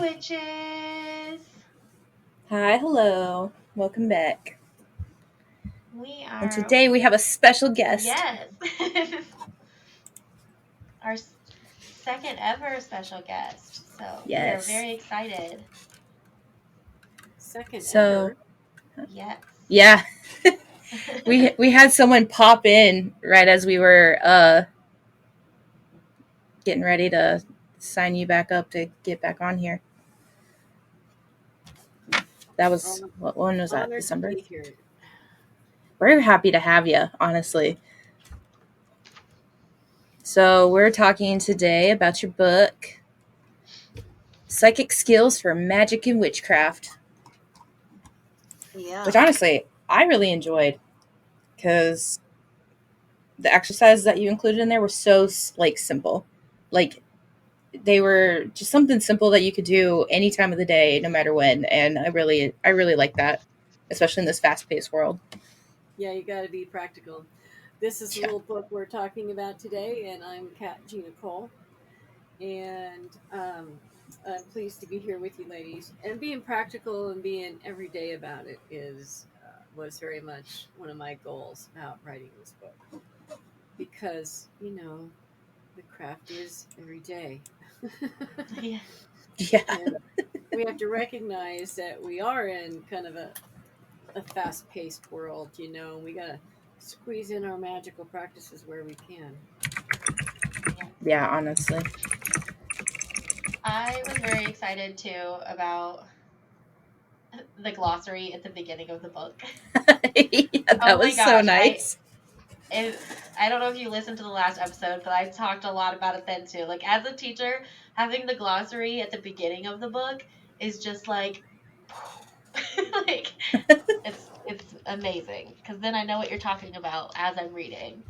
witches! Hi, hello. Welcome back. We And are, today we have a special guest. yes, our second ever special guest. So we are Yes. very excited. Second So, ever. Yes. yeah, we had someone pop in right as we were getting ready to sign you back up to get back on here. That was what one was that? Honored to December. be here. We're happy to have you, honestly. So, we're talking today about your book, Psychic Skills for Magic and Witchcraft, Yeah. which honestly I really enjoyed because the exercises that you included in there were so like simple. Like they were just something simple that you could do any time of the day, no matter when. And I really like that, especially in this fast-paced world. Yeah, you got to be practical. This is the Yeah, little book we're talking about today, and I'm Gina Cole, and I'm pleased to be here with you, ladies. And being practical and being everyday about it is was very much one of my goals about writing this book, because the craft is every day. Yeah. yeah, And we have to recognize that we are in kind of a fast-paced world, and we gotta squeeze in our magical practices where we can. Yeah. yeah. Honestly, I was very excited too about the glossary at the beginning of the book. yeah, Oh that my was so gosh. nice. It, I don't know if you listened to the last episode, but I talked a lot about it then too. Like as a teacher, having the glossary at the beginning of the book is just like, like it's amazing because then I know what you're talking about as I'm reading.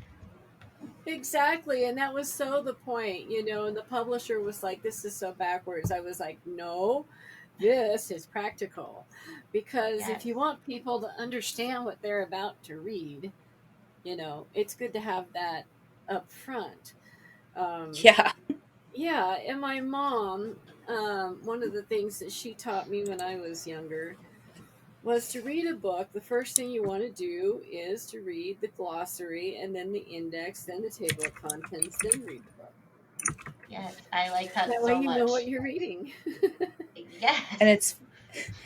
Exactly, and that was so the point. And the publisher was like, "This is so backwards." I was like, "No, this is practical," because if Yes. you want people to understand what they're about to read, it's good to have that up front. Um, Yeah, Yeah, and my mom, one of the things that she taught me when I was younger was to read a book. The first thing you want to do is to read the glossary and then the index, then the table of contents, then read the book. Yes, I like that That way so you know what much. you're reading. and Yes.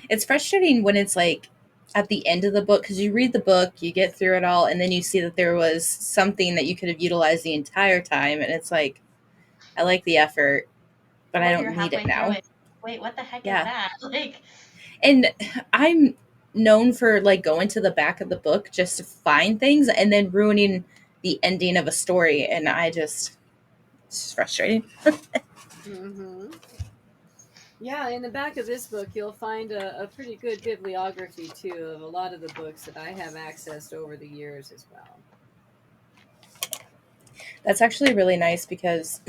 it's frustrating when it's like at the end of the book because you read the book, you get through it all, and then you see that there was something that you could have utilized the entire time, and it's like I like the effort, but I Or you're don't need it halfway through now. it. Wait, what the heck is Yeah. that? Like, And I'm known for like going to the back of the book just to find things and then ruining the ending of a story. And it's just frustrating. hmm Yeah, in the back of this book, you'll find a pretty good bibliography too of a lot of the books that I have accessed over the years as well. That's actually really nice because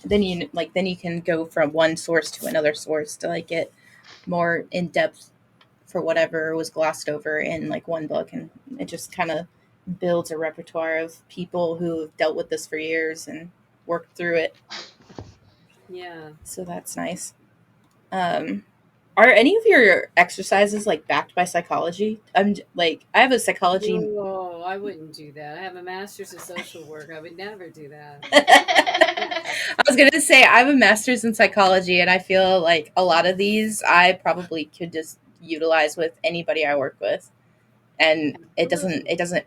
then you can go from one source to another source to like get more in depth for whatever was glossed over in like one book, and it just kind of builds a repertoire of people who have dealt with this for years and worked through it. Yeah. So that's nice. Um, are any of your exercises like backed by psychology? I have a psychology. No, I wouldn't do that. I have a master's in social work. I would never do that. I was gonna say I have a master's in psychology, and I feel like a lot of these I probably could just utilize with anybody I work with, and Absolutely. it doesn't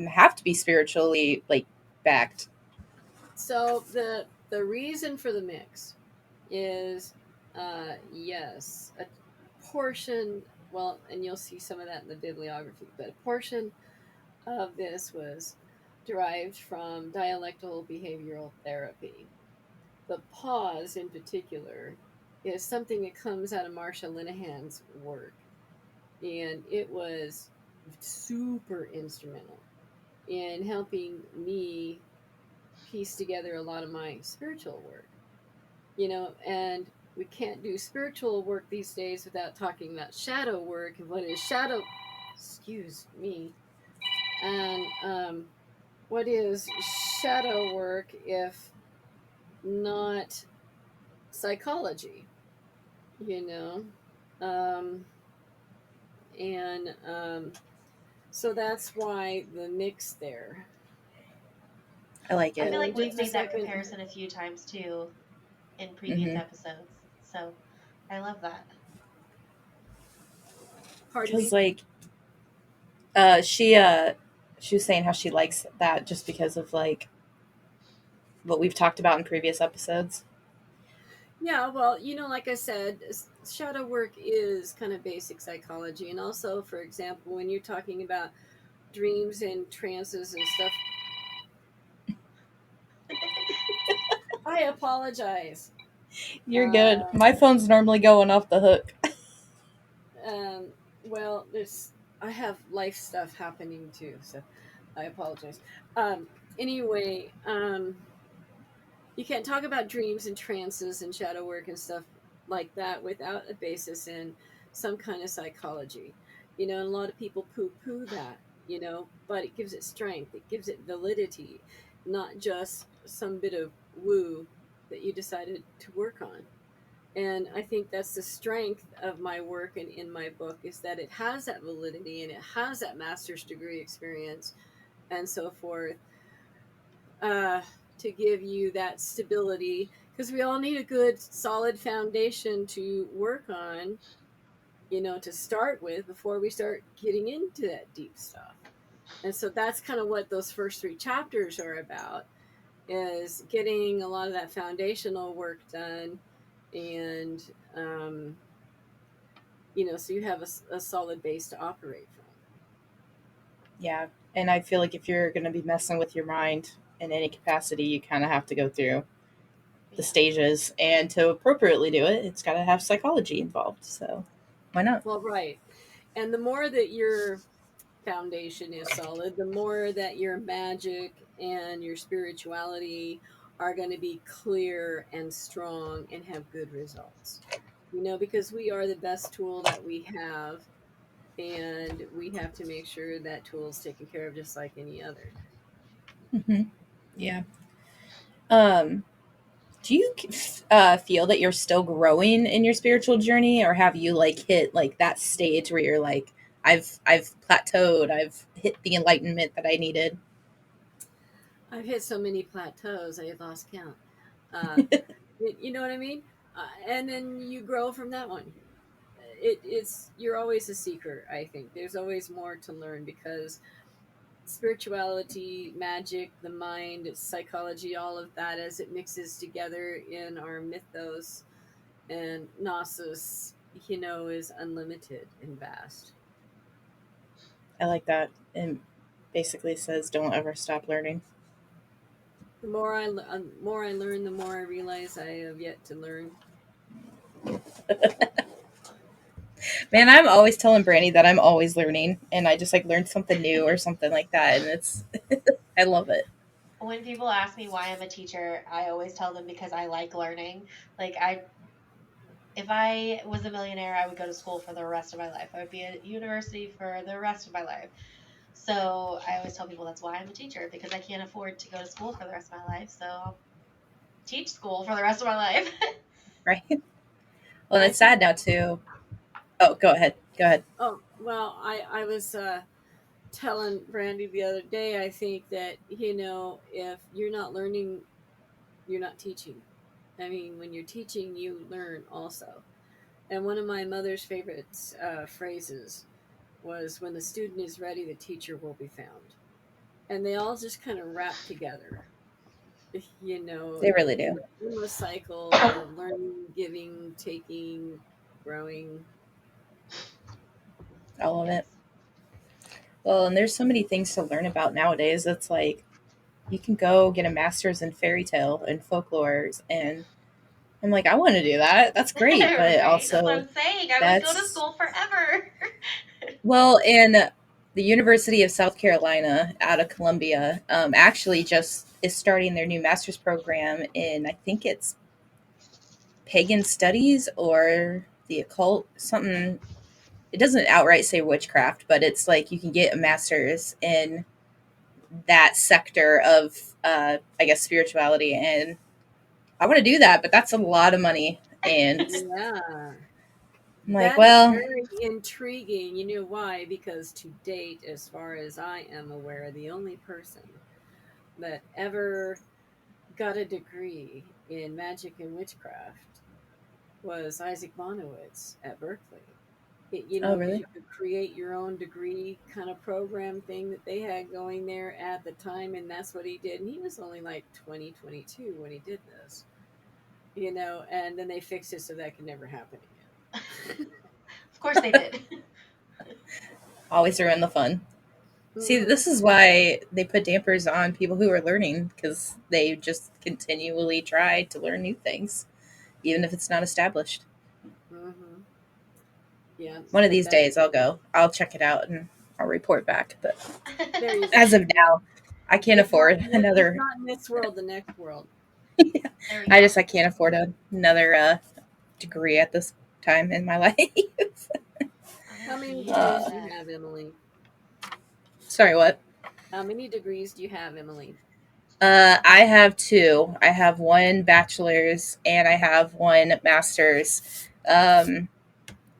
have to be spiritually like backed. So the reason for the mix is yes, a portion, well, and you'll see some of that in the bibliography, but a portion of this was derived from dialectical behavioral therapy. The pause in particular is something that comes out of Marsha Linehan's work, and it was super instrumental in helping me piece together a lot of my spiritual work. And we can't do spiritual work these days without talking about shadow work and what is shadow, excuse me, and what is shadow work if not psychology? you know. Um, and so that's why the mix there. I like I it. feel like we've Just a made that second. comparison a few times too in previous Mm-hmm. episodes. So I love that. Pardon Because me. like she was saying how she likes that just because of like what we've talked about in previous episodes. Yeah, well, like I said, shadow work is kind of basic psychology. And also, for example, when you're talking about dreams and trances and stuff, I apologize. You're good. Uh, My phone's normally going off the hook. um, well, I have life stuff happening too, so I apologize. Um, anyway, you can't talk about dreams and trances and shadow work and stuff like that without a basis in some kind of psychology. And a lot of people poo poo that, but it gives it strength, it gives it validity, not just some bit of woo that you decided to work on. And I think that's the strength of my work and in my book is that it has that validity and it has that master's degree experience and so forth, uh, to give you that stability, because we all need a good solid foundation to work on, to start with before we start getting into that deep stuff. And so that's kind of what those first three chapters are about, is getting a lot of that foundational work done. And so you have a solid base to operate from. Yeah. And I feel like if you're going to be messing with your mind in any capacity, you kind of have to go through the Yeah. stages. And to appropriately do it, it's got to have psychology involved. So why not? Well, right. And the more that your foundation is solid, the more that your magic and your spirituality are going to be clear and strong and have good results. Because we are the best tool that we have, and we have to make sure that tool is taken care of just like any other. Hmm. Yeah. Um, do you feel that you're still growing in your spiritual journey, or have you like hit like that stage where you're like, I've plateaued, I've hit the enlightenment that I needed? I've hit so many plateaus, I lost count. Uh, you know what I mean? And then you grow from that one. It's you're always a seeker. I think there's always more to learn, because spirituality, magic, the mind, psychology, all of that as it mixes together in our mythos and gnosis, is unlimited and vast. I like that. And basically says don't ever stop learning. The more I learn, the more I realize I have yet to learn. Man, I'm always telling Brandy that I'm always learning, and I just like learned something new or something like that, and it's I love it. When people ask me why I'm a teacher, I always tell them because I like learning. Like if I was a millionaire, I would go to school for the rest of my life. I would be at university for the rest of my life. So I always tell people that's why I'm a teacher, because I can't afford to go to school for the rest of my life. So I'll teach school for the rest of my life. Right? Well, And and I it's think, sad now too. Oh, go ahead. Go ahead. oh, well, I was telling Brandy the other day, I think that, if you're not learning, you're not teaching. I mean, when you're teaching, you learn also. And one of my mother's favorite phrases was, when the student is ready, the teacher will be found. And they all just kind of wrap together. They really do. The endless cycle of learning, giving, taking, growing. All of it. Yes. Well, and there's so many things to learn about nowadays. It's like you can go get a master's in fairy tale and folklores, and I'm like, I want to do that. That's great, but Right? That's what also I'm saying. I would go to that's school forever. well, and the University of South Carolina out of Columbia actually just is starting their new master's program in, I think it's pagan studies or the occult, something. It doesn't outright say witchcraft, but it's like you can get a master's in that sector of, I guess, spirituality. And I want to do that, but that's a lot of money. And Yeah. I'm like, That's well, very intriguing. You know why? Because to date, as far as I am aware, the only person that ever got a degree in magic and witchcraft was Isaac Bonowitz at Berkeley. oh Because really? you could create your own degree kind of program thing that they had going there at the time, and that's what he did. And he was only like 20, 22 when he did this, and then they fixed it so that could never happen again. Of course they did. Always ruin the fun. See, Mhm. this is why they put dampers on people who are learning because they just continually try to learn new things, even if it's not established. Mhm. Yeah, One of but these days, I'll go. I'll check it out and I'll report back. But there you as go. of Yeah. now, I can't afford If another. not in this world, the next world. There we go. I can't afford another degree at this time in my life. How I many hear degrees do you that. have, Emily? Sorry, what? How many degrees do you have, Emily? I have two. I have one bachelor's and I have one master's.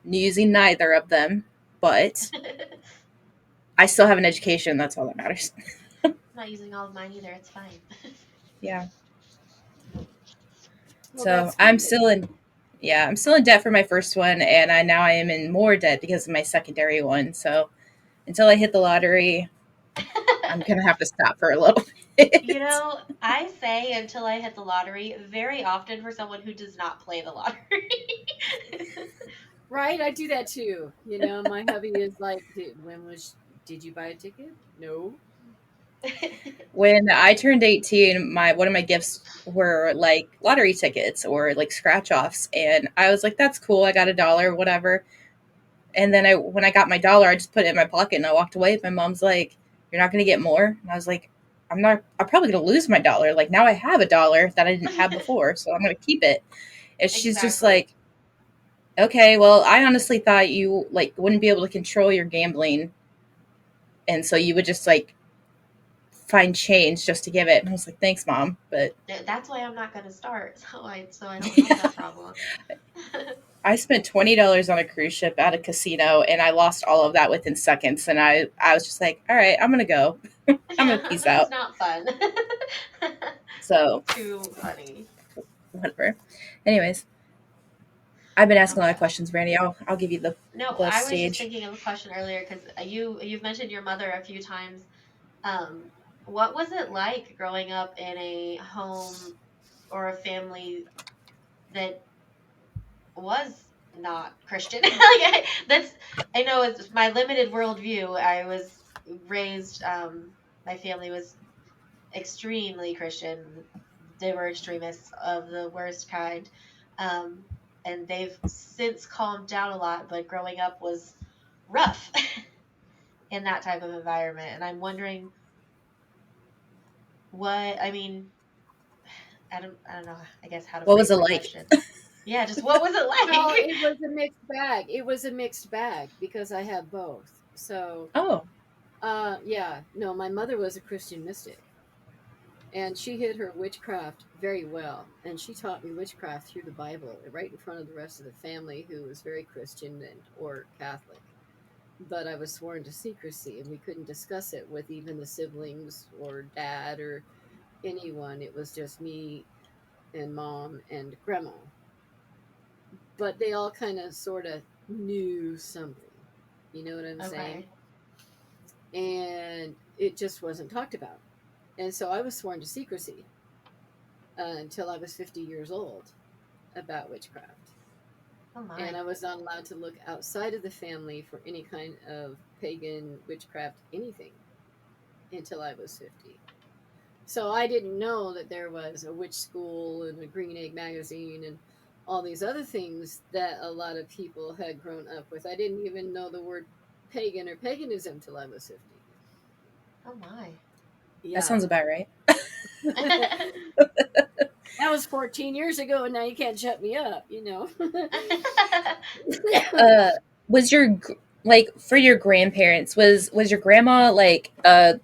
Using neither of them, but I still have an education. That's all that matters. I'm not using all of mine either. It's fine. Yeah. Well, So that's I'm good. still in. Yeah, I'm still in debt for my first one, and I am in more debt because of my secondary one. So until I hit the lottery, I'm gonna have to stop for a little You bit. know, I say until I hit the lottery very often for someone who does not play the lottery. Right? I do that too. My hubby is like, did you buy a ticket? No. When I turned 18, my one of my gifts were like lottery tickets or like scratch offs, and I was like, "That's cool. I got $1, whatever." And then when I got my dollar, I just put it in my pocket and I walked away. My mom's like, "You're not gonna get more?" And I was like, "I'm not. I'm probably gonna lose my dollar. Like now I have $1 that I didn't have before, so I'm gonna keep it." And she's just Exactly. like, "Okay, well, I honestly thought you like wouldn't be able to control your gambling, and so you would just like find change just to give it." And I was like, "Thanks, mom," but That's why I'm not going to start, so I don't have that problem. I spent $20 on a cruise ship at a casino, and I lost all of that within seconds. And I was just like, "All right, I'm gonna go. I'm gonna peace This is out." not fun. So Too funny. whatever. Anyways, I've been asking a lot of Okay. questions, Brandy. I'll give you No, the I was just stage. thinking of a question earlier because you've mentioned your mother a few times. Um, what was it like growing up in a home or a family that was not Christian? I know it's my limited worldview. I was raised. My family was extremely Christian. They were extremists of the worst kind. Um, and they've since calmed down a lot, but growing up was rough in that type of environment. And I'm wondering I mean, I don't know, I guess how to What was phrase it my like? question. Yeah, just what was it Well, like? it was a mixed bag. It was a mixed bag because I had both. So, Oh, yeah, no, my mother was a Christian mystic, and she hid her witchcraft very well. And she taught me witchcraft through the Bible, right in front of the rest of the family, who was very Christian and or Catholic. But I was sworn to secrecy, and we couldn't discuss it with even the siblings or dad or anyone. It was just me and mom and grandma. But they all kind of sort of knew something. You know what I'm saying? Okay. And it just wasn't talked about. And so I was sworn to secrecy until I was 50 years old about witchcraft. Oh And my. I was not allowed to look outside of the family for any kind of pagan witchcraft anything until I was 50. So I didn't know that there was a witch school and a Green Egg magazine and all these other things that a lot of people had grown up with. I didn't even know the word pagan or paganism till I was 50. Oh my. that Yeah. sounds about right. That was 14 years ago, and now you can't shut me up. Uh, was your like for your grandparents was your grandma like a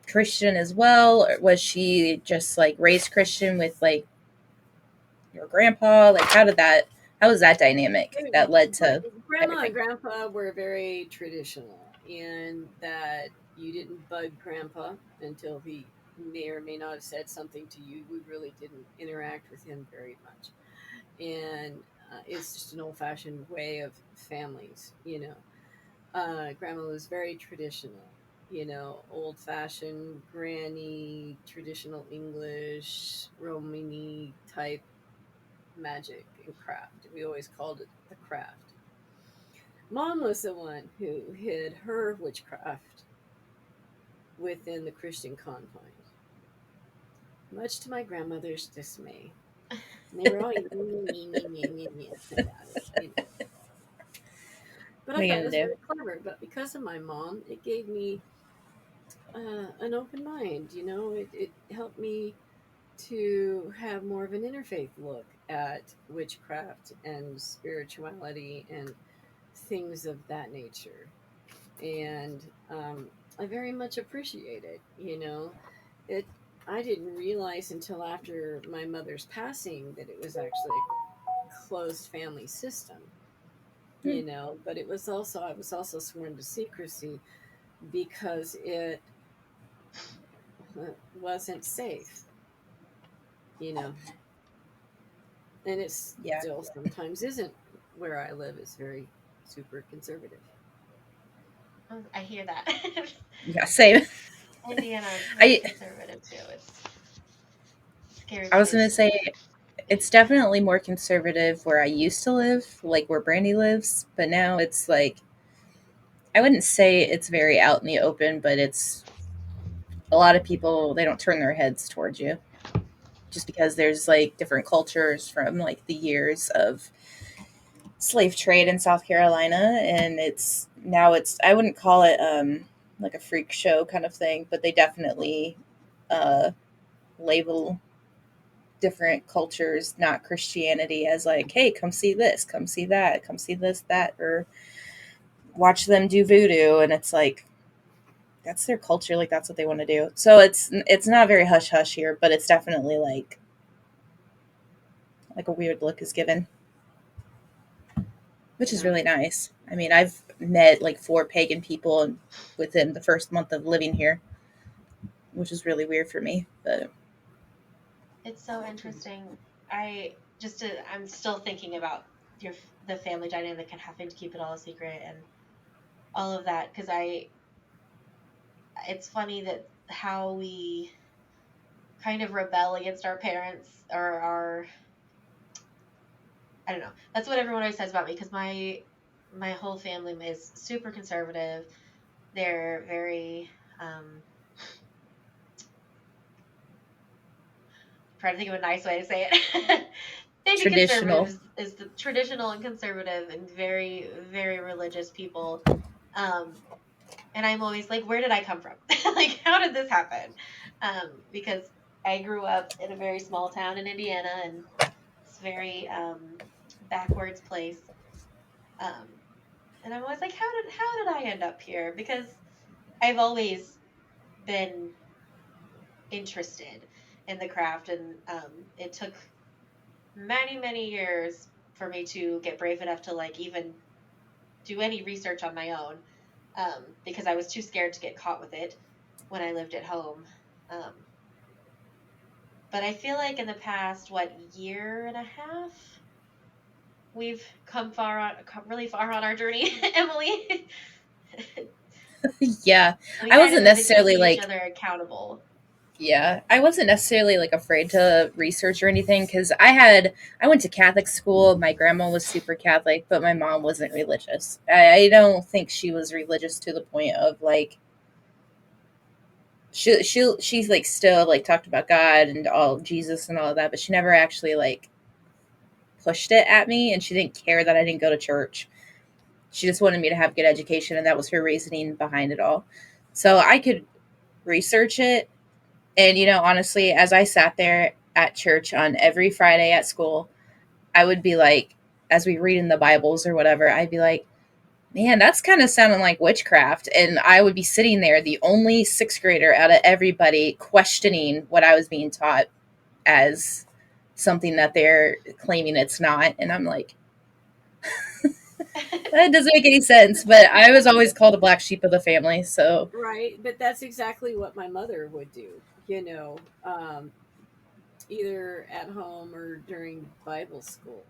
Christian as well, or was she just like raised Christian with like your grandpa? Like, how did that How was that dynamic Very that much. led But to grandma and everything? grandpa were very traditional in that you didn't bug grandpa until he may or may not have said something to you. We really didn't interact with him very much. And it's just an old fashioned way of families, you know. Grandma was very traditional, you know, old fashioned, granny, traditional English, Romany type magic and craft. We always called it the craft. Mom was the one who hid her witchcraft within the Christian confines, much to my grandmother's dismay. And they were always about it, you know. But What I are you thought it gonna was do? very clever. But because of my mom, it gave me an open mind. You know, it helped me to have more of an interfaith look at witchcraft and spirituality and things of that nature. And I very much appreciate it. You know, it. I didn't realize until after my mother's passing that it was actually a closed family system. Hmm. You know, but it was also I was also sworn to secrecy because it wasn't safe. You know, and it Yeah, still sometimes isn't. Where I live is very super conservative. I hear that. yeah, same. Indiana is very I conservative too. It scares I was me. gonna say it's definitely more conservative where I used to live, like where Brandy lives, but now it's like I wouldn't say it's very out in the open, but it's a lot of people they don't turn their heads towards you just because there's like different cultures from like the years of slave trade in South Carolina, and it's I wouldn't call it like a freak show kind of thing, but they definitely uh label different cultures, not Christianity, as like, hey, come see this, come see that, come see this, that, or watch them do voodoo, and it's like that's their culture, like that's what they want to do. So it's not very hush hush here, but it's definitely like a weird look is given, which is Yeah. really nice. I mean, I've met like 4 pagan people within the first month of living here, which is really weird for me. But It's so interesting. I'm still thinking about the family dynamic and having to keep it all a secret and all of that because I it's funny that how we kind of rebel against our parents or our I don't know. That's what everyone always says about me because my whole family is super conservative. They're very trying to think of a nice way to say it. Maybe conservative traditional. is the traditional and conservative and very very religious people. Um, and I'm always like, where did I come from? Like, how did this happen? Because I grew up in a very small town in Indiana and it's very backwards place. Um, and I'm always like, how did I end up here? Because I've always been interested in the craft, and it took many years for me to get brave enough to like even do any research on my own because I was too scared to get caught with it when I lived at home. Um, but I feel like in the past, what year and a half, we've come really far on our journey, Emily. Yeah, We I kind of wasn't have been necessarily keeping each like other accountable. yeah, I wasn't necessarily like afraid to research or anything because I went to Catholic school. My grandma was super Catholic, but my mom wasn't religious. I don't think she was religious to the point of like she's like still like talked about God and all Jesus and all of that, but she never actually like pushed it at me, and she didn't care that I didn't go to church. She just wanted me to have good education, and that was her reasoning behind it all. So I could research it. And, honestly, as I sat there at church on every Friday at school, I would be like, as we read in the Bibles or whatever, I'd be like, man, that's kind of sounding like witchcraft. And I would be sitting there, the only sixth grader out of everybody, questioning what I was being taught as something that they're claiming it's not. And I'm like, That doesn't make any sense, but I was always called a black sheep of the family, so Right, but that's exactly what my mother would do, either at home or during Bible school.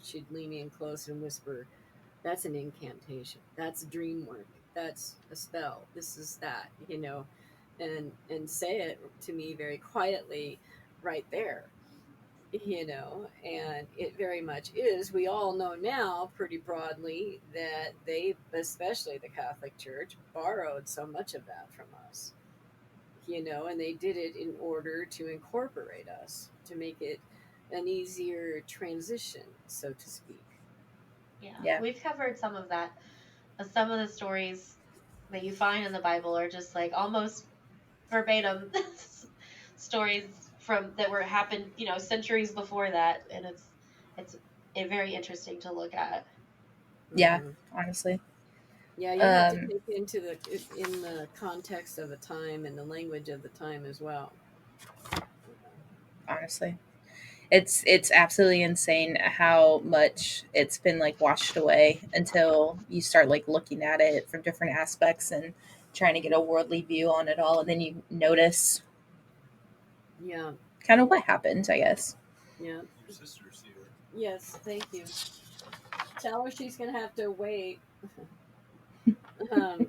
She'd lean in close and whisper, "That's an incantation. That's dream work. That's a spell. This is that," and say it to me very quietly right there. And it very much is. We all know now pretty broadly that they, especially the Catholic Church, borrowed so much of that from us, and they did it in order to incorporate us, to make it an easier transition, so to speak. Yeah, yeah. we've covered some of that. Some of the stories that you find in the Bible are just like almost verbatim stories from that were happened, centuries before that, and it's very interesting to look at. Yeah, Hmm. honestly. Yeah, you have to Um, take into the in the context of the time and the language of the time as well. honestly. It's absolutely insane how much it's been like washed away until you start like looking at it from different aspects and trying to get a worldly view on it all, and then you notice Yeah, kind of what happened, I guess. yeah. Yes, thank you. Tell her she's gonna have to wait. Um,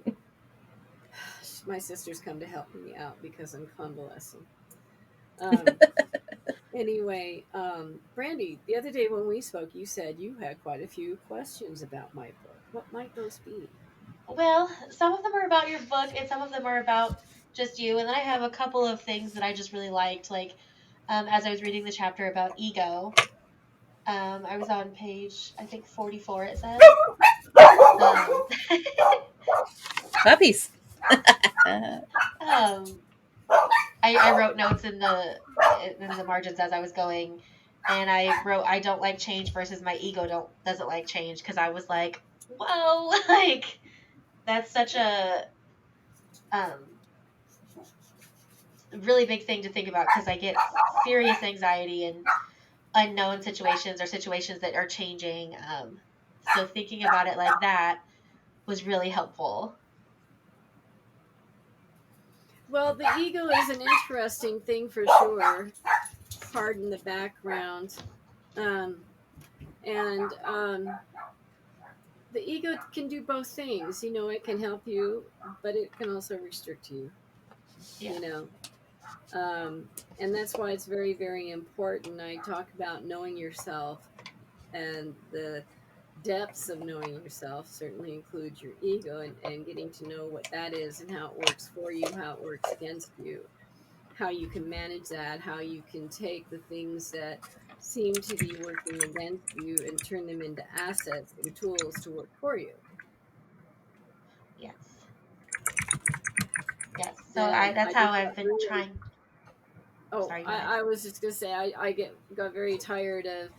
my sister's come to help me out because I'm convalescing. Um, anyway, Brandy, the other day when we spoke, you said you had quite a few questions about my book. What might those be? Well, some of them are about your book, and some of them are about just you. And then I have a couple of things that I just really liked, like as I was reading the chapter about ego. I was on page, I think, 44. It says. Um, Puppies. Uh, um, I wrote notes in the margins as I was going, and I wrote I don't like change versus my ego doesn't like change, because I was like, whoa, like that's such a um really big thing to think about, because I get serious anxiety in unknown situations or situations that are changing. So thinking about it like that was really helpful. Well, the ego is an interesting thing for sure. Pardon the background. Um, and the ego can do both things. It can help you, but it can also restrict you, Yeah. you know. Um, and that's why it's very, very important. I talk about knowing yourself, and the depths of knowing yourself certainly includes your ego, and getting to know what that is and how it works for you, how it works against you, how you can manage that, how you can take the things that seem to be working against you and turn them into assets and tools to work for you. Yes. Yes. So And that's I how just I've got been really, trying. oh, Sorry, go ahead. I was just gonna say, I got very tired of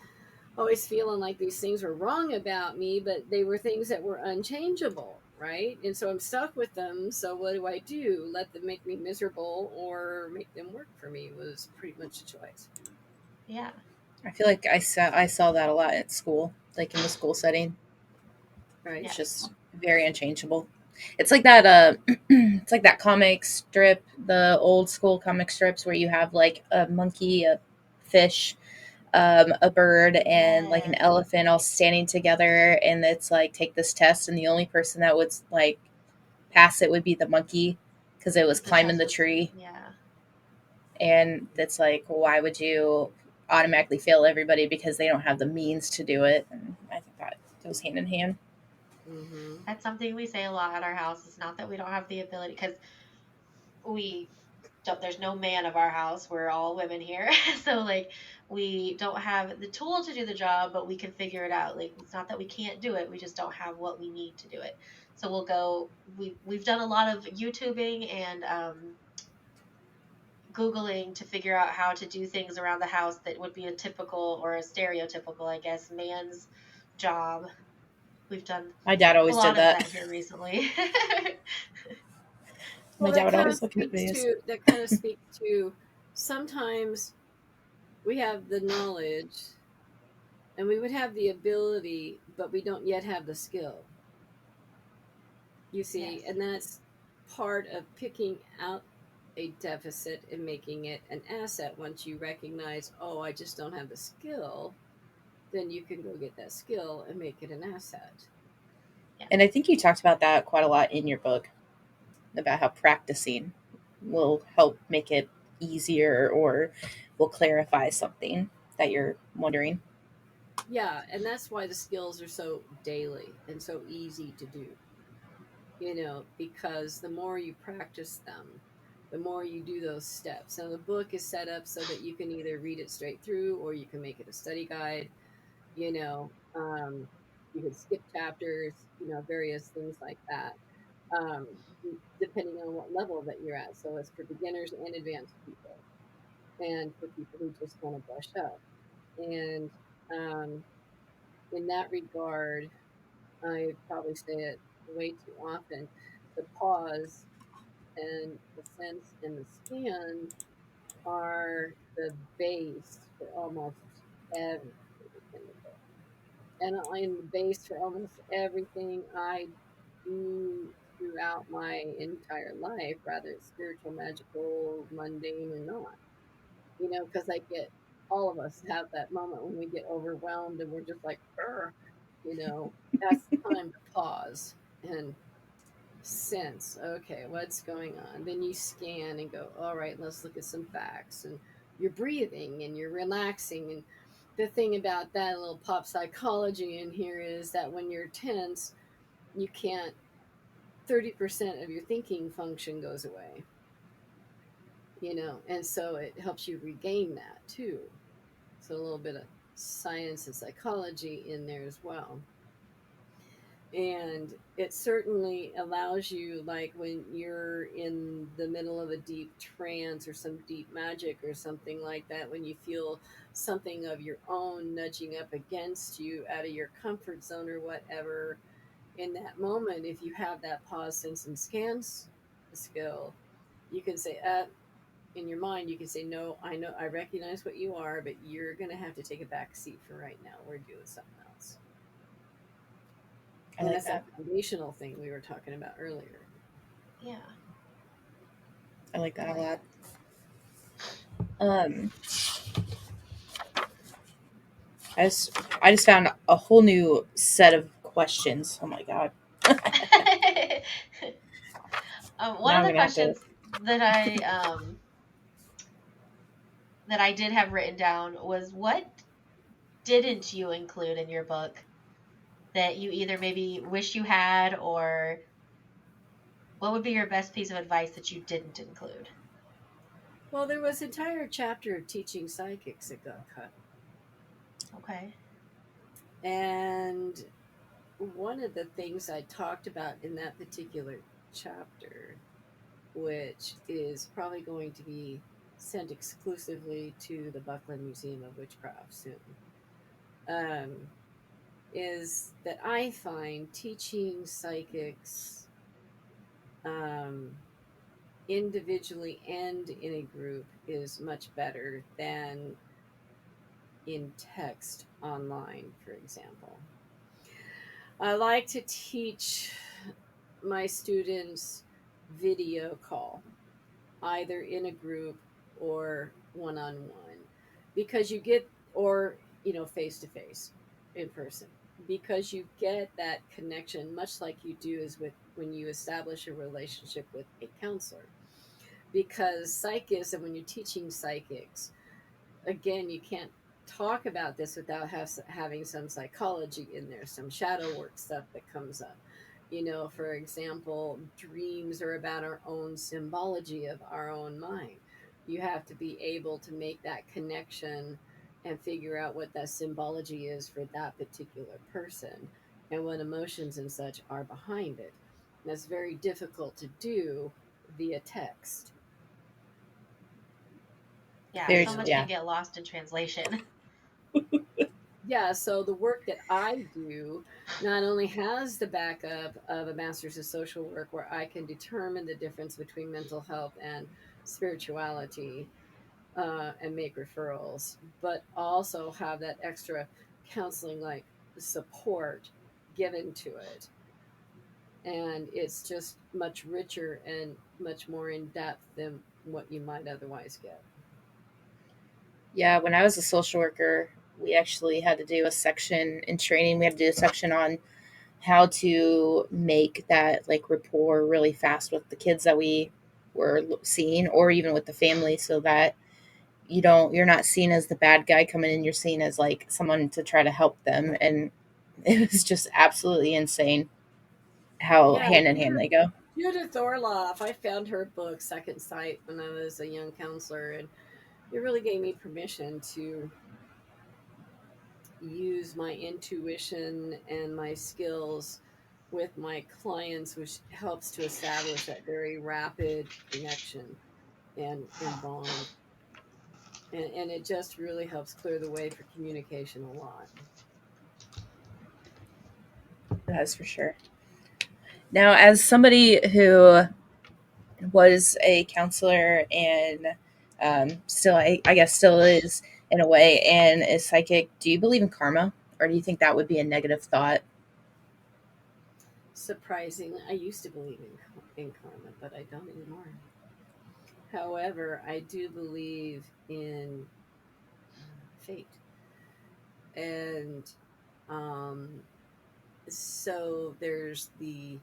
always feeling like these things were wrong about me, but they were things that were unchangeable, right? And so I'm stuck with them. So what do I do? Let them make me miserable or make them work for me was pretty much a choice, Yeah. I feel like I saw that a lot at school, like in the school setting. right? It's Yes. just very unchangeable. It's like that. It's like that comic strip, the old school comic strips where you have like a monkey, a fish, a bird, and like an Yes. elephant all standing together, and it's like take this test, and the only person that would like pass it would be the monkey because it was Because the climbing test the was, tree, yeah. and it's like why would you automatically fail everybody because they don't have the means to do it? And I think that goes hand in hand. Mm-hmm. That's something we say a lot at our house. It's not that we don't have the ability, because we don't, there's no man of our house. We're all women here. So, like, we don't have the tool to do the job, but we can figure it out. Like, it's not that we can't do it. We just don't have what we need to do it. So we've done a lot of YouTubing and Googling to figure out how to do things around the house that would be a typical or a stereotypical, I guess, man's job. We've done My dad a always did lot of that. that here recently. My Well, dad that would kind of always look at speaks videos. to that kind of speaks to sometimes we have the knowledge And we would have the ability, but we don't yet have the skill. You see, Yes. and that's part of picking out a deficit and making it an asset. Once you recognize, oh, I just don't have the skill, then you can go get that skill and make it an asset. Yes. And I think you talked about that quite a lot in your book about how practicing will help make it easier or will clarify something that you're wondering. Yeah, and that's why the skills are so daily and so easy to do, because the more you practice them, the more you do those steps. Now, the book is set up so that you can either read it straight through or you can make it a study guide, you know, um, you can skip chapters, various things like that, um, depending on what level that you're at. So it's for beginners and advanced people, and for people who just want to brush up. And um, in that regard, I probably say it way too often. The pause and the sense and the scan are the base for almost everything in the book. And I'm the base for almost everything I do throughout my entire life, whether it's spiritual, magical, mundane, or not. Because I get all of us have that moment when we get overwhelmed and we're just like, "Urgh," that's the time to pause and sense, okay, what's going on? Then you scan and go, all right, let's look at some facts. And you're breathing and you're relaxing. And the thing about that little pop psychology in here is that when you're tense, you can't, 30% of your thinking function goes away, and so it helps you regain that too. So a little bit of science and psychology in there as well. And it certainly allows you, like when you're in the middle of a deep trance or some deep magic or something like that, when you feel something of your own nudging up against you out of your comfort zone or whatever, in that moment, if you have that pause, sense, and scans skill, you can say, in your mind, you can say, no, I know, I recognize what you are, but you're going to have to take a back seat for right now. We're doing something else. I And like that's that that. foundational thing we were talking about earlier. Yeah. I like that a lot. Um, I just found a whole new set of questions. Oh my god! One Now of I'm the gonna have to. questions that I did have written down was, what didn't you include in your book that you either maybe wish you had, or what would be your best piece of advice that you didn't include? Well, there was an entire chapter of teaching psychics that got cut. Okay. And one of the things I talked about in that particular chapter, which is probably going to be sent exclusively to the Buckland Museum of Witchcraft soon, um, is that I find teaching psychics, um, individually and in a group is much better than in text online, for example. I like to teach my students video call, either in a group or one on one, because you get, or, face to face in person, because you get that connection, much like you do is with when you establish a relationship with a counselor. Because psychics, and when you're teaching psychics, again, you can't talk about this without having some psychology in there, some shadow work stuff that comes up. For example, dreams are about our own symbology of our own mind. You have to be able to make that connection and figure out what that symbology is for that particular person and what emotions and such are behind it. And that's very difficult to do via text. Yeah, you so There's much know can yeah. get lost in translation. Yeah, so the work that I do not only has the backup of a master's of social work where I can determine the difference between mental health and spirituality, and make referrals, but also have that extra counseling like support given to it, and it's just much richer and much more in depth than what you might otherwise get. Yeah, when I was a social worker, we actually had to do a section in training. We had to do a section on how to make that like rapport really fast with the kids that we were seeing, or even with the family, so that you're not seen as the bad guy coming in. You're seen as like someone to try to help them, and it was just absolutely insane how Yeah, hand in hand they go. Judith Orloff. I found her book Second Sight when I was a young counselor, and it really gave me permission to use my intuition and my skills with my clients, which helps to establish that very rapid connection and bond. And it just really helps clear the way for communication a lot. That's for sure. Now, as somebody who was a counselor and still, I guess, still is in a way, and is psychic, do you believe in karma, or do you think that would be a negative thought? Surprising. I used to believe in karma, but I don't anymore. However, I do believe in fate. And um, so there's the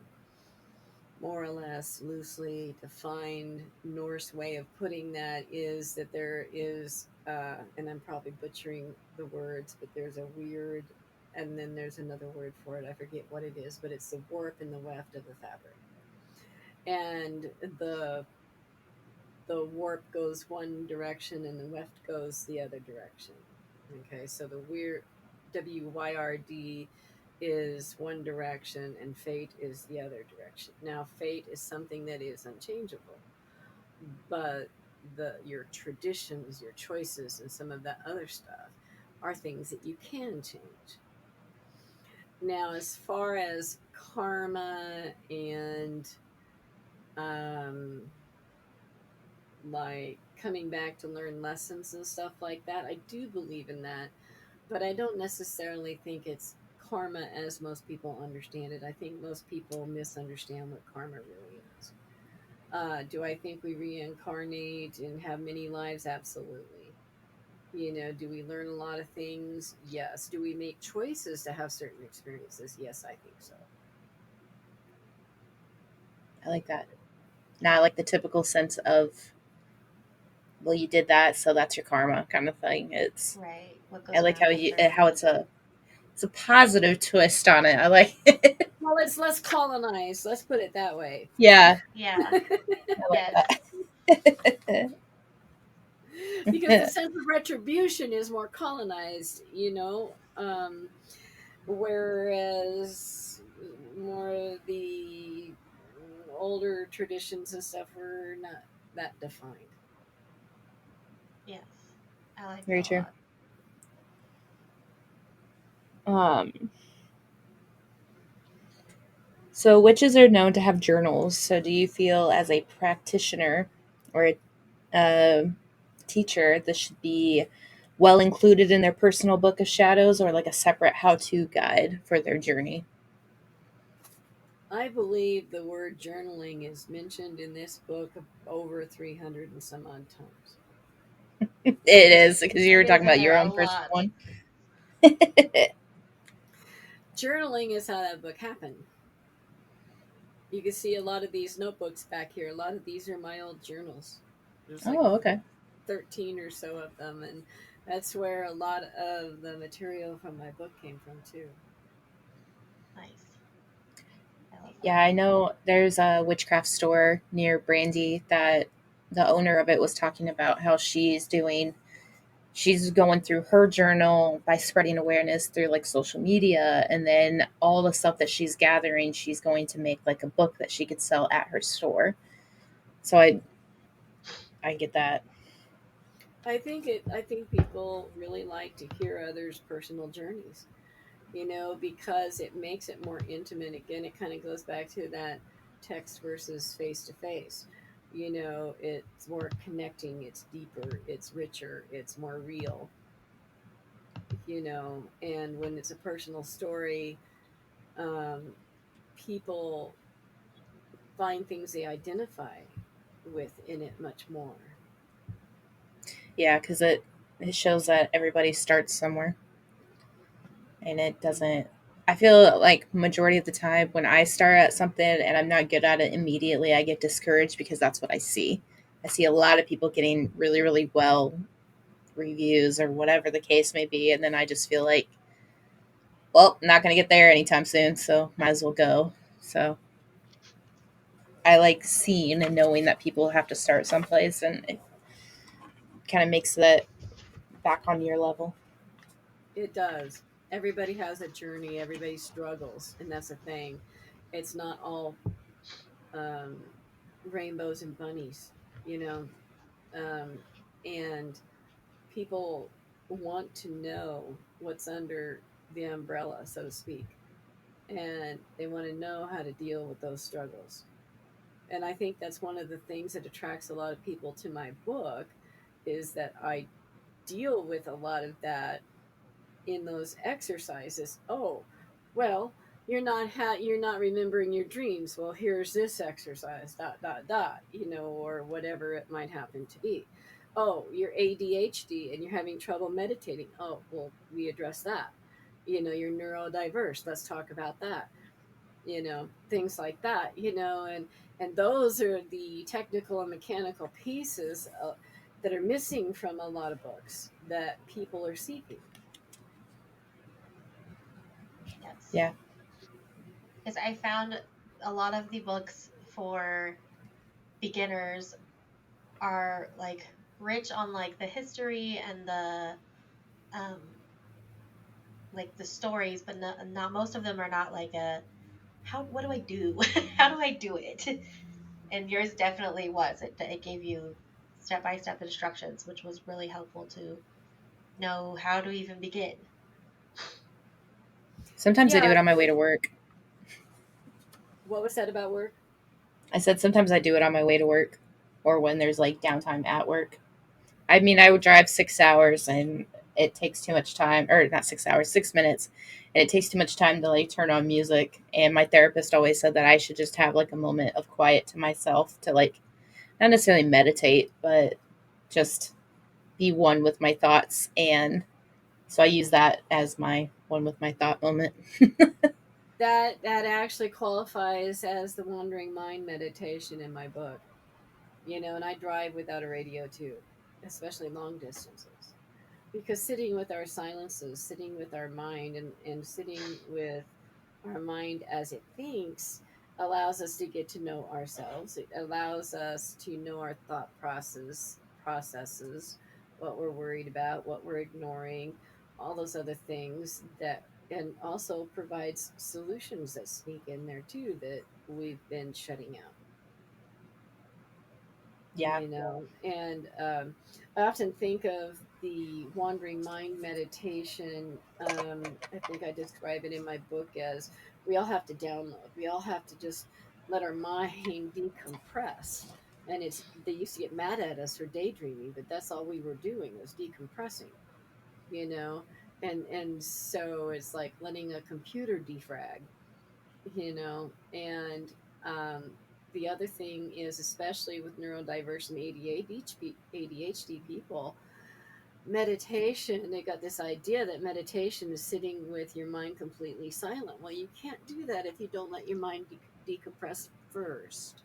more or less loosely defined Norse way of putting that is that there is, and I'm probably butchering the words, but there's a weird, and then there's another word for it. I forget what it is, but it's the warp and the weft of the fabric. And the warp goes one direction and the weft goes the other direction. Okay, so the weird WYRD is one direction and fate is the other direction. Now, fate is something that is unchangeable, but your traditions, your choices, and some of that other stuff are things that you can change. Now, as far as karma and um, like coming back to learn lessons and stuff like that, I do believe in that, but I don't necessarily think it's karma as most people understand it. I think most people misunderstand what karma really is. Do I think we reincarnate and have many lives? Absolutely. Do we learn a lot of things? Yes. Do we make choices to have certain experiences? Yes, I think so. I like that. Not like the typical sense of, well, you did that, so that's your karma kind of thing. Right. What I goes like around comes how around. it's a positive twist on it. I like it. Well, let's less colonized. Let's put it that way. Yeah, Yeah. I Yes. like Because the that. sense of retribution is more colonized, whereas more the older traditions and stuff were not that defined. Yes. I like that Very a true. lot. Um, so witches are known to have journals. So do you feel as a practitioner or a teacher, this should be well included in their personal book of shadows, or like a separate how-to guide for their journey? I believe the word journaling is mentioned in this book over 300 and some odd times. It is, because you It were is talking in about there your a own personal lot. one. Journaling is how that book happened. You can see a lot of these notebooks back here. A lot of these are my old journals. There's like Oh, okay. 13 or so of them, and that's where a lot of the material from my book came from too. Nice. I love Yeah, that. I know there's a witchcraft store near Brandy that the owner of it was talking about how she's going through her journal by spreading awareness through like social media, and then all the stuff that she's gathering she's going to make like a book that she could sell at her store. So I get that. I think people really like to hear others' personal journeys, because it makes it more intimate. Again, it kind of goes back to that text versus face to face. It's more connecting, it's deeper, it's richer, it's more real. And when it's a personal story, um, people find things they identify with in it much more. Yeah, because it shows that everybody starts somewhere, and it doesn't. I feel like majority of the time when I start at something and I'm not good at it immediately, I get discouraged because that's what I see. I see a lot of people getting really, really well reviews or whatever the case may be, and then I just feel like, well, I'm not going to get there anytime soon, so might as well go. So I like seeing and knowing that people have to start someplace, and it kind of makes that back on your level. It does. Everybody has a journey. Everybody struggles, and that's the thing. It's not all um, rainbows and bunnies, you know. Um, and people want to know what's under the umbrella, so to speak, and they want to know how to deal with those struggles. And I think that's one of the things that attracts a lot of people to my book is that I deal with a lot of that in those exercises. Oh, well, you're not remembering your dreams. Well, here's this exercise, dot dot dot, or whatever it might happen to be. Oh, you're ADHD and you're having trouble meditating. Oh, well, we address that. You're neurodiverse. Let's talk about that. Things like that. And those are the technical and mechanical pieces that are missing from a lot of books that people are seeking. Yes. Yeah. Because I found a lot of the books for beginners are like rich on like the history and the um like the stories, but not most of them are not like a how what do I do? How do I do it? And yours definitely was. It gave you step by step instructions, which was really helpful to know how to even begin. Sometimes I do Yeah, it on my way to work. what was said about work? I said sometimes I do it on my way to work or when there's like downtime at work. I mean, I would drive 6 hours and it takes too much time, or not 6 hours, 6 minutes, and it takes too much time to like turn on music. And my therapist always said that I should just have like a moment of quiet to myself to like not necessarily meditate, but just be one with my thoughts. And so I use that as my one with my thought moment. That actually qualifies as the wandering mind meditation in my book. And I drive without a radio too, especially long distances. Because sitting with our silences, sitting with our mind, and sitting with our mind as it thinks allows us to get to know ourselves. It allows us to know our thought processes, what we're worried about, what we're ignoring, all those other things that and also provides solutions that sneak in there too that we've been shutting out. Yeah. And I often think of the wandering mind meditation. I think I describe it in my book as we all have to download, we all have to just let our mind decompress. And they used to get mad at us for daydreaming, but that's all we were doing was decompressing, you know and so it's like letting a computer defrag. And um, the other thing is, especially with neurodiverse and ADHD people, meditation, they got this idea that meditation is sitting with your mind completely silent. Well, you can't do that if you don't let your mind decompress first.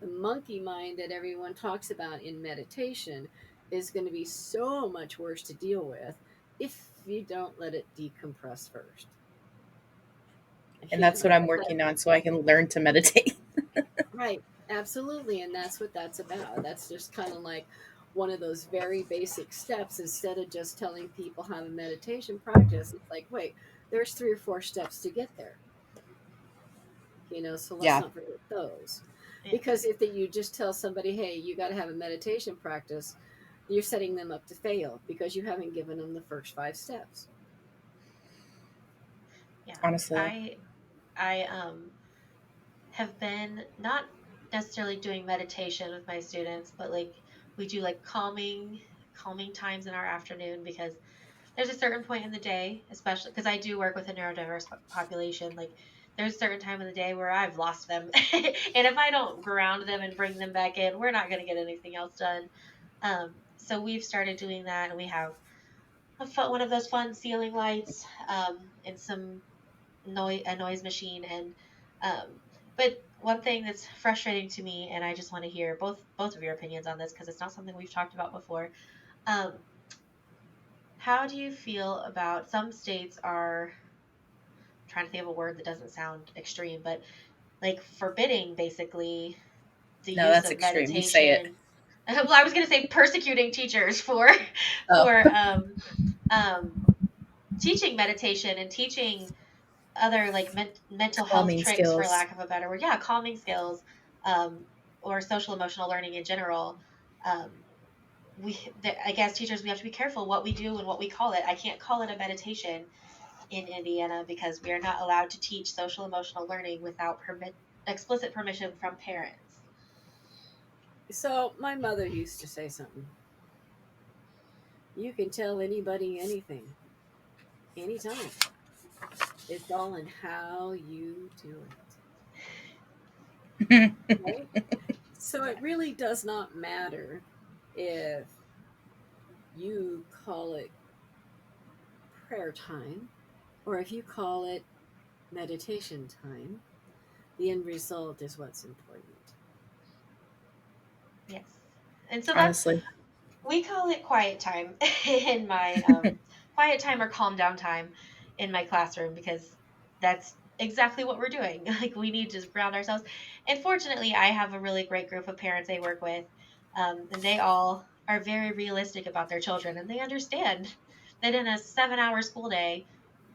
The monkey mind that everyone talks about in meditation is going to be so much worse to deal with if you don't let it decompress first. And that's what I'm So working on so I can learn to meditate. right, absolutely. And that's what that's about. That's just kind of like one of those very basic steps. Instead of just telling people how to meditation practice, it's like, wait, there's 3 or 4 steps to get there. So let's Yeah. not forget those. Yeah. Because if you just tell somebody, hey, you got to have a meditation practice, you're setting them up to fail because you haven't given them the first 5 steps. Yeah. Honestly. I have been not necessarily doing meditation with my students, but like we do like calming times in our afternoon because there's a certain point in the day, especially because I do work with a neurodiverse population. Like there's a certain time of the day where I've lost them, and if I don't ground them and bring them back in, we're not going to get anything else done. So we've started doing that, and we have one of those fun ceiling lights, and some a noise machine, and um, but one thing that's frustrating to me, and I just want to hear both of your opinions on this because it's not something we've talked about before. Um, how do you feel about some states are trying to think of a word that doesn't sound extreme, but like forbidding basically the No, use that's of extreme. You say it. meditation. Well, I was going to say persecuting teachers for Oh, for um, teaching meditation and teaching other like mental health calming tricks, for skills. lack of a better word. Yeah, calming skills, um, or social emotional learning in general. Um, I guess teachers, we have to be careful what we do and what we call it. I can't call it a meditation in Indiana because we are not allowed to teach social emotional learning without explicit permission from parents. So my mother used to say something. You can tell anybody anything, anytime. It's all in how you do it. Right? So Yeah. it really does not matter if you call it prayer time or if you call it meditation time. The end result is what's important. Yes. And so that's, Honestly, we call it quiet time in my quiet time or calm down time in my classroom because that's exactly what we're doing. Like we need to ground ourselves. And fortunately, I have a really great group of parents I work with, and they all are very realistic about their children, and they understand that in a 7-hour school day,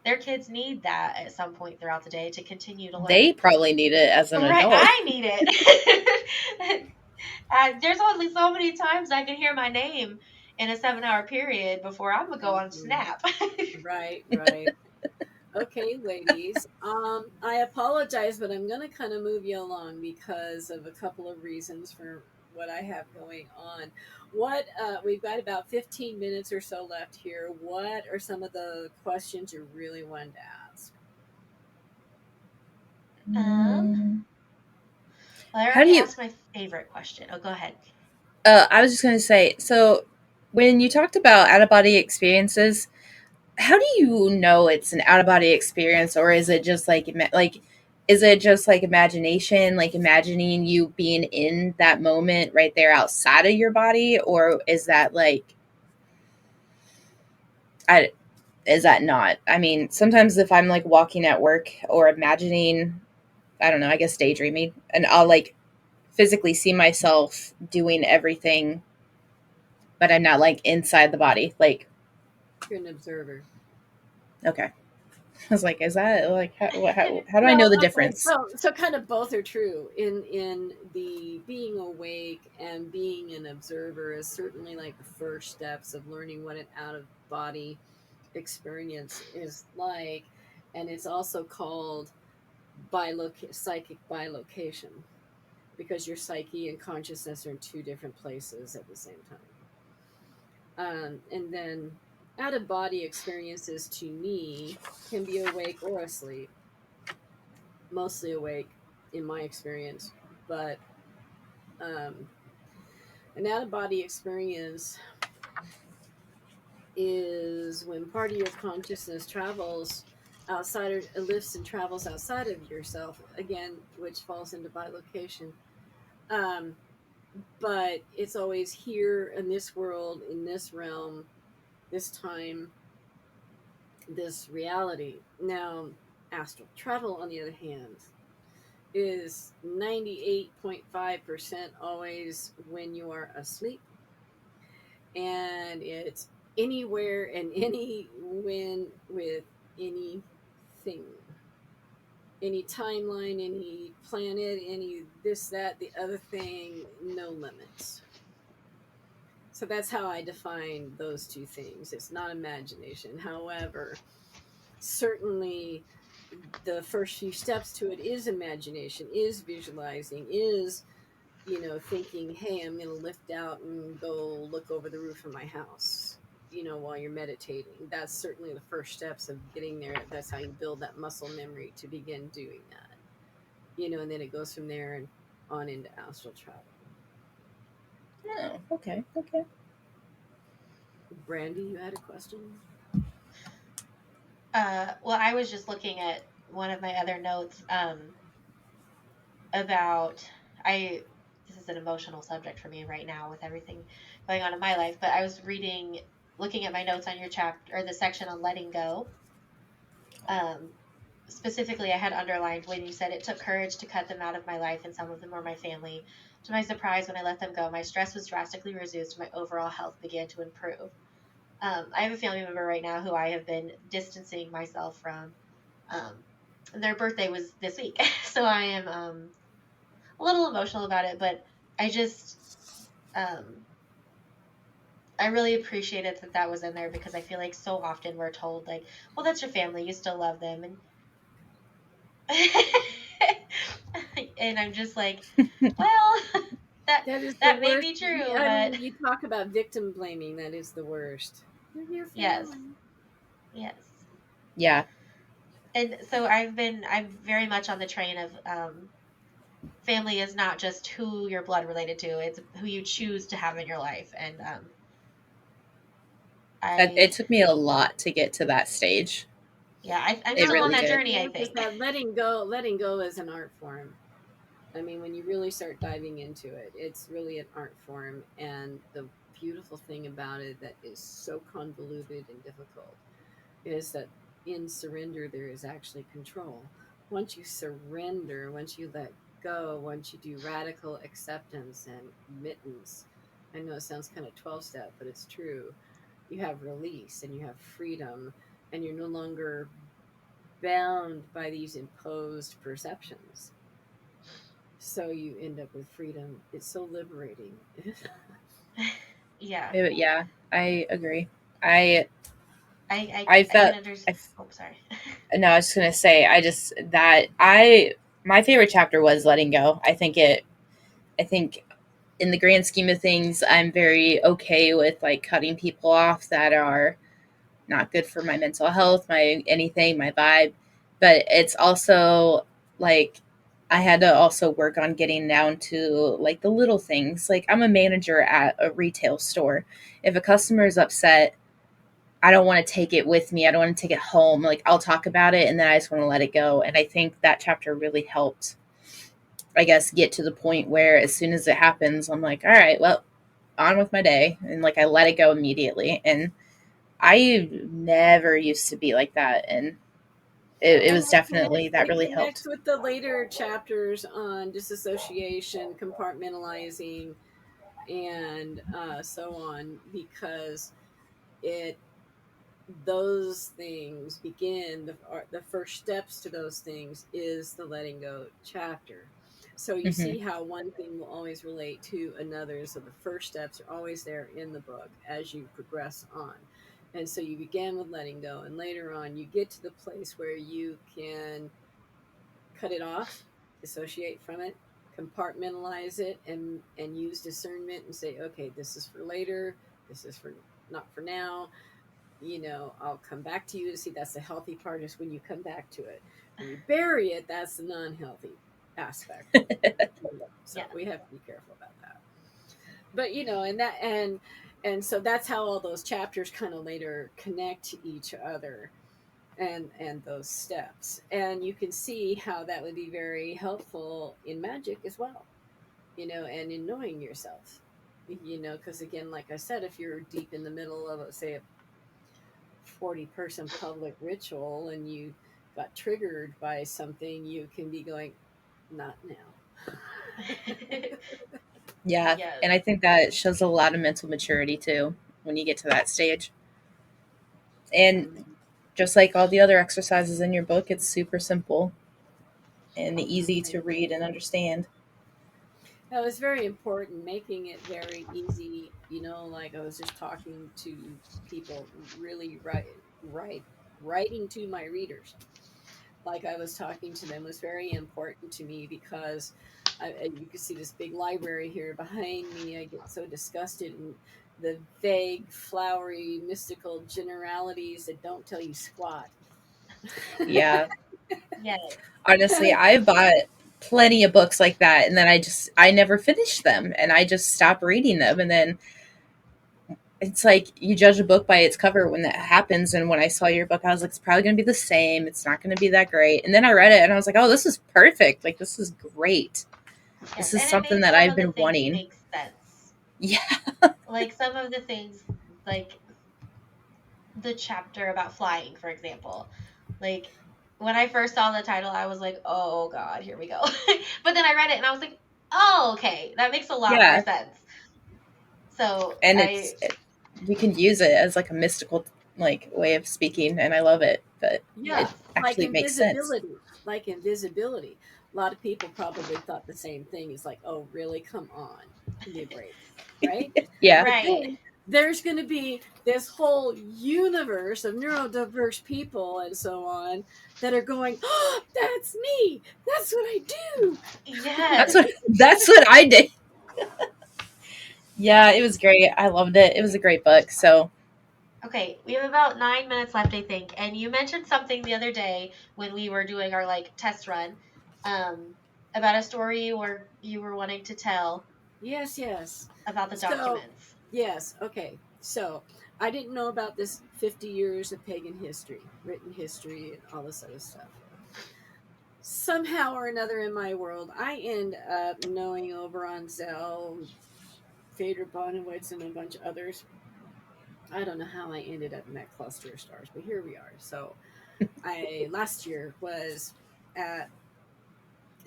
their kids need that at some point throughout the day to continue to they learn. probably need it as an Right, adult. I need it. There's only so many times I can hear my name in a 7-hour period before I'm gonna go on Mhm. snap. Right, right. Okay, ladies. I apologize, but I'm going to kind of move you along because of a couple of reasons for what I have going on. What we've got about 15 minutes or so left here. What are some of the questions you really wanted to ask? um, Mm. well, I How do already you? asked my favorite question. Oh, go ahead. I was just going to say. So, when you talked about out of body experiences, how do you know it's an out of body experience, or is it just like is it just like imagination, like imagining you being in that moment right there outside of your body, or is that like I is that not? I mean, sometimes if I'm like walking at work or imagining, I don't know, I guess daydreaming, and I'll like physically see myself doing everything, but I'm not like inside the body. Like, You're an observer. okay. I was like, is that like how do I know No, the okay. difference? So kind of both are true. In the being awake and being an observer is certainly like the first steps of learning what an out of body experience is like, and it's also called psychic bilocation because your psyche and consciousness are in two different places at the same time. And then out of body experiences to me can be awake or asleep, mostly awake in my experience, but um, an out of body experience is when part of your consciousness travels outside or lifts and travels outside of yourself again, which falls into bilocation. um, but it's always here in this world, in this realm, this time, this reality. Now astral travel, on the other hand, is 98.5% always when you are asleep, and it's anywhere and any when with anything, any timeline, any planet, any this, that, the other thing, no limits. So that's how I define those two things. It's not imagination. However, certainly the first few steps to it is imagination, is visualizing, is, thinking, hey, I'm going to lift out and go look over the roof of my house. while you're meditating. That's certainly the first steps of getting there. That's how you build that muscle memory to begin doing that. And then it goes from there and on into astral travel. Oh, okay, okay. Brandy, you had a question? Well, I was just looking at one of my other notes about I this is an emotional subject for me right now with everything going on in my life, but I was looking at my notes on your chapter or the section on letting go. Um Specifically, I had underlined when you said it took courage to cut them out of my life and some of them were my family. To my surprise, when I let them go, my stress was drastically reduced and my overall health began to improve. I have a family member right now who I have been distancing myself from. Um, their birthday was this week, so I am a little emotional about it, but I just um, I really appreciated that that was in there because I feel like so often we're told like, well, that's your family, you still love them, and and I'm just like, well, that That is the that may worst. be true, I but mean, you talk about victim blaming. That is the worst. They're your yes, family. yes. Yeah, And so I'm very much on the train of family is not just who you're blood related to, it's who you choose to have in your life. And it I took me a lot to get to that stage. yeah, I'm It still on really that did. journey, I Is think. that letting go is an art form. I mean, when you really start diving into it, it's really an art form. And the beautiful thing about it that is so convoluted and difficult is that in surrender, there is actually control. Once you surrender, once you let go, once you do radical acceptance and admittance, I know it sounds kind of 12 step, but it's true. You have release and you have freedom, and you're no longer bound by these imposed perceptions. So you end up with freedom. It's so liberating. Yeah, Yeah, I agree. I I I I can felt. understand. I, Oh, sorry. no, I was just gonna say. I just that I my favorite chapter was letting go. I think it. I think in the grand scheme of things, I'm very okay with like cutting people off that are not good for my mental health, my anything, my vibe. But it's also like I had to also work on getting down to like the little things. Like I'm a manager at a retail store. If a customer is upset, I don't want to take it with me. I don't want to take it home. Like I'll talk about it and then I just want to let it go. And I think that chapter really helped, I guess, get to the point where as soon as it happens, I'm like, all right, well, on with my day. And like I let it go immediately. And I never used to be like that. And it And was it definitely connects, that it really connects helped. with the later chapters on disassociation, compartmentalizing, and so on, because it those things begin the first steps to those things is the letting go chapter. So you Hmm. see how one thing will always relate to another. So the first steps are always there in the book as you progress on. And so you begin with letting go, and later on you get to the place where you can cut it off, dissociate from it, compartmentalize it, and use discernment and say, okay, this is for later, this is for not for now. I'll come back to you to see. That's the healthy part, is when you come back to it. When you bury it, that's the non-healthy aspect. So Yeah, we have to be careful about that. But and so that's how all those chapters kind of later connect to each other, and those steps. And you can see how that would be very helpful in magic as well, and in knowing yourself. Because again, like I said, if you're deep in the middle of, say, a 40-person public ritual and you got triggered by something, you can be going, not now. Yeah. yes. And I think that shows a lot of mental maturity too when you get to that stage. And Mhm. just like all the other exercises in your book, it's super simple and easy Right. to read and understand. That was very important, making it very easy. Like I was just talking to people, really writing to my readers. Like I was talking to them was very important to me, because you can see this big library here behind me. I get so disgusted, and the vague, flowery, mystical generalities that don't tell you squat. Yeah. Yes. Honestly, I've bought plenty of books like that, and then I never finished them, and I just stopped reading them. And then it's like you judge a book by its cover when that happens. And when I saw your book, I was like, it's probably going to be the same. It's not going to be that great. And then I read it, and I was like, oh, this is perfect. Like, this is great. Yes. This is And it something made that some I've of the been things wanting. make sense. Yeah. Like some of the things, like the chapter about flying, for example. Like when I first saw the title, I was like, oh God, here we go. But then I read it and I was like, oh, okay, that makes a lot more Yeah. sense. So And I, we can use it as like a mystical like way of speaking, and I love it. But Yeah, it yes. like actually makes sense. invisibility. Like invisibility. A lot of people probably thought the same thing. It's like, oh, really? Come on. Give me a break. Right? Yeah. But Right. then there's going to be this whole universe of neurodiverse people and so on that are going, oh, that's me. That's what I do. Yes. That's what I did. Yeah, it was great. I loved it. It was a great book. So Okay, we have about 9 minutes left, I think. And you mentioned something the other day when we were doing our like test run, um, about a story where you were wanting to tell Yes, yes. about the So, documents. yes, okay. So, I didn't know about this 50 years of pagan history, written history, and all this other stuff. Somehow or another in my world, I end up knowing over on Zell, Fader Bonowitz, and a bunch of others. I don't know how I ended up in that cluster of stars, but here we are. So, I last year was at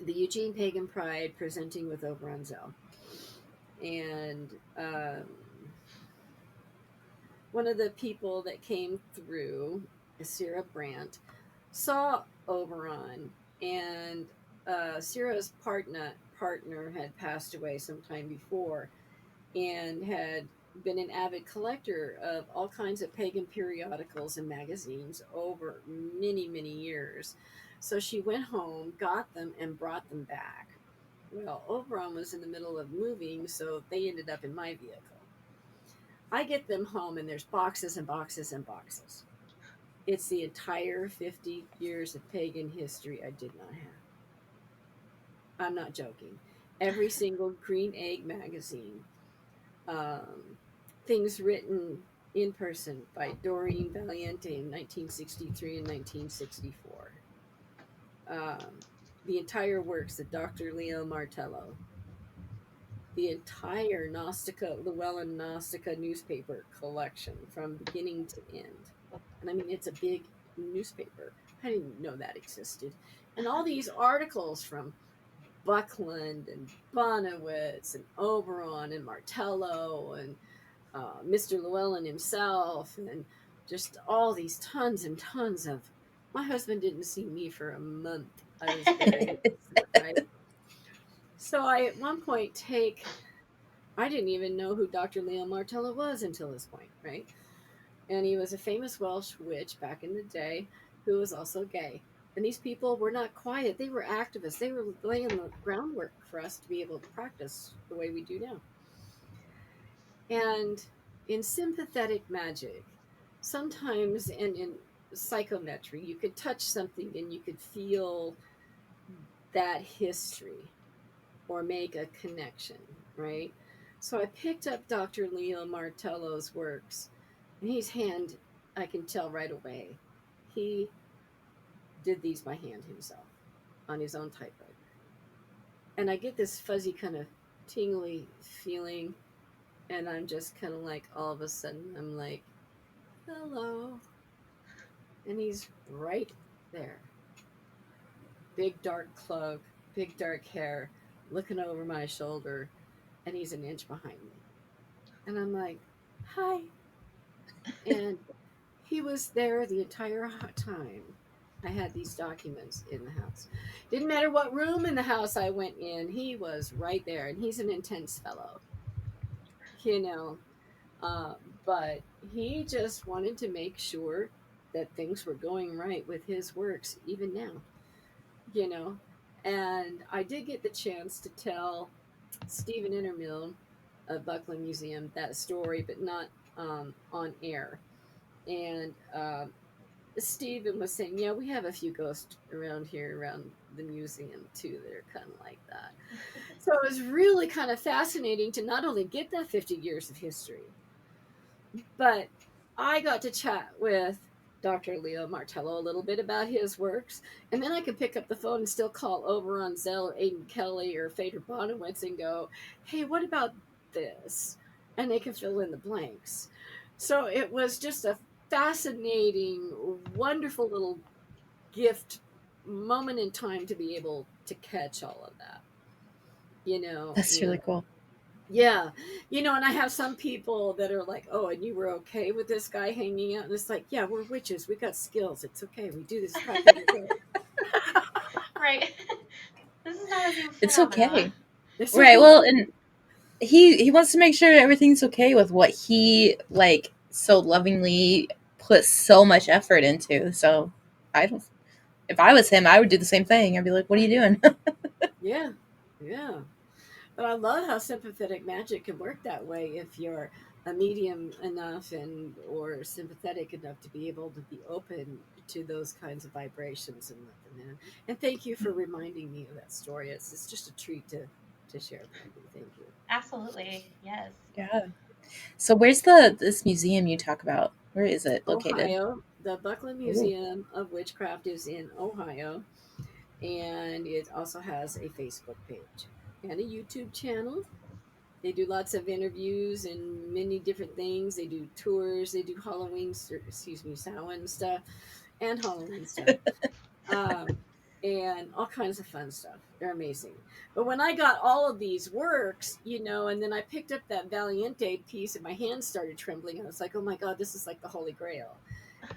the Eugene Pagan Pride presenting with over on Zell. And one of the people that came through, Sarah Brandt, saw Oberon, and Sarah's partner had passed away sometime before, and had been an avid collector of all kinds of pagan periodicals and magazines over many years. So she went home, got them, and brought them back. Well, Oberon was in the middle of moving, so they ended up in my vehicle. I get them home, and there's boxes and boxes and boxes. It's the entire 50 years of pagan history I did not have. I'm not joking. Every single Green Egg magazine, um, things written in person by Doreen Valiente in 1963 and 1964. The entire works of Dr. Leo Martello, the entire Llewellyn Gnostica newspaper collection from beginning to end. And I mean, it's a big newspaper. I didn't know that existed. And all these articles from Buckland and Bonowitz and Oberon and Martello and Mr. Llewellyn himself, and just all these tons and tons of. My husband didn't see me for a month. I was burying it, right? So I, at one point, I didn't even know who Dr. Leo Martello was until this point, right? And he was a famous Welsh witch back in the day who was also gay. And these people were not quiet. They were activists. They were laying the groundwork for us to be able to practice the way we do now. And in sympathetic magic, sometimes, and in psychometry, you could touch something and you could feel that history or make a connection, right? So I picked up Dr. Leo Martello's works, and I can tell right away, he did these by hand himself on his own typewriter. And I get this fuzzy kind of tingly feeling, and I'm just kind of like, all of a sudden, I'm like, hello. And he's right there. Big dark cloak, big dark hair, looking over my shoulder, and he's an inch behind me. And I'm like, hi. And he was there the entire time. I had these documents in the house. Didn't matter what room in the house I went in, he was right there. And he's an intense fellow, you know. Uh, but he just wanted to make sure that things were going right with his works, even now, you know. And I did get the chance to tell Stephen Intermill Buckland Museum that story, but not on air. And Stephen was saying, yeah, we have a few ghosts around here, around the museum too, that are kind of like that. So it was really kind of fascinating to not only get that 50 years of history, but I got to chat with Dr. Leo Martello a little bit about his works, and then I could pick up the phone and still call over on Zell or Aiden Kelly or Fader Bonowitz and go, hey, what about this? And they can fill in the blanks. So it was just a fascinating, wonderful little gift moment in time to be able to catch all of that, That's really and cool. yeah, and I have some people that are like, "Oh, and you were okay with this guy hanging out?" And it's like, "Yeah, we're witches. We got skills. It's okay. We do this crap every day. Right. This is not a new It's phenomena. okay. It's Right. okay." Well, and he wants to make sure everything's okay with what he like so lovingly put so much effort into. So I don't. If I was him, I would do the same thing. I'd be like, "What are you doing?" Yeah, yeah. But I love how sympathetic magic can work that way if you're a medium enough and or sympathetic enough to be able to be open to those kinds of vibrations and let them in. And thank you for reminding me of that story. It's just a treat to share, Brandy. Thank you. Absolutely. Yes. Yeah. So where's this museum you talk about? Where is it located? Ohio, the Buckland Ooh. Museum of Witchcraft is in Ohio, and it also has a Facebook page and a YouTube channel. They do lots of interviews and many different things. They do tours. They do Halloween, excuse me, Samhain stuff and Halloween stuff, um, and all kinds of fun stuff. They're amazing. But when I got all of these works, and then I picked up that Valiente piece and my hands started trembling, I was like, oh my God, this is like the Holy Grail.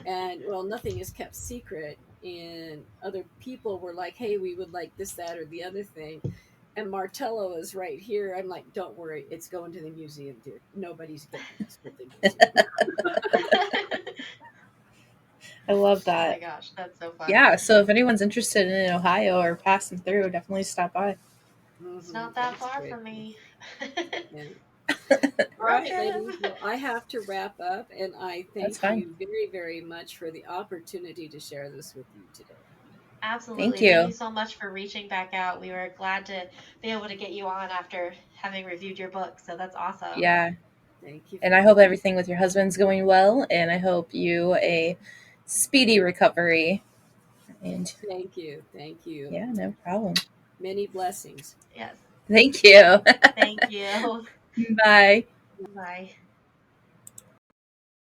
And well, nothing is kept secret. And other people were like, hey, we would like this, that, or the other thing. And Martello is right here. I'm like, don't worry, it's going to the museum, dear. Nobody's getting this but the museum. I love Oh my that. gosh, that's so fun. Yeah. So if anyone's interested in Ohio or passing through, definitely stop by. It's not that That's far great. from me. Yeah. All Road right, trip. ladies. Well, I have to wrap up, and I That's thank fine. you very, very much for the opportunity to share this with you today. Thank Absolutely. Thank you you. so much for reaching back out. We were glad to be able to get you on after having reviewed your book. So that's awesome. Yeah. Thank you And for I hope that. everything with your husband's going well. And I hope you a speedy recovery. And Thank you. Thank you. yeah, no problem. Many blessings. Yes. Thank you. Thank you. Bye. Bye.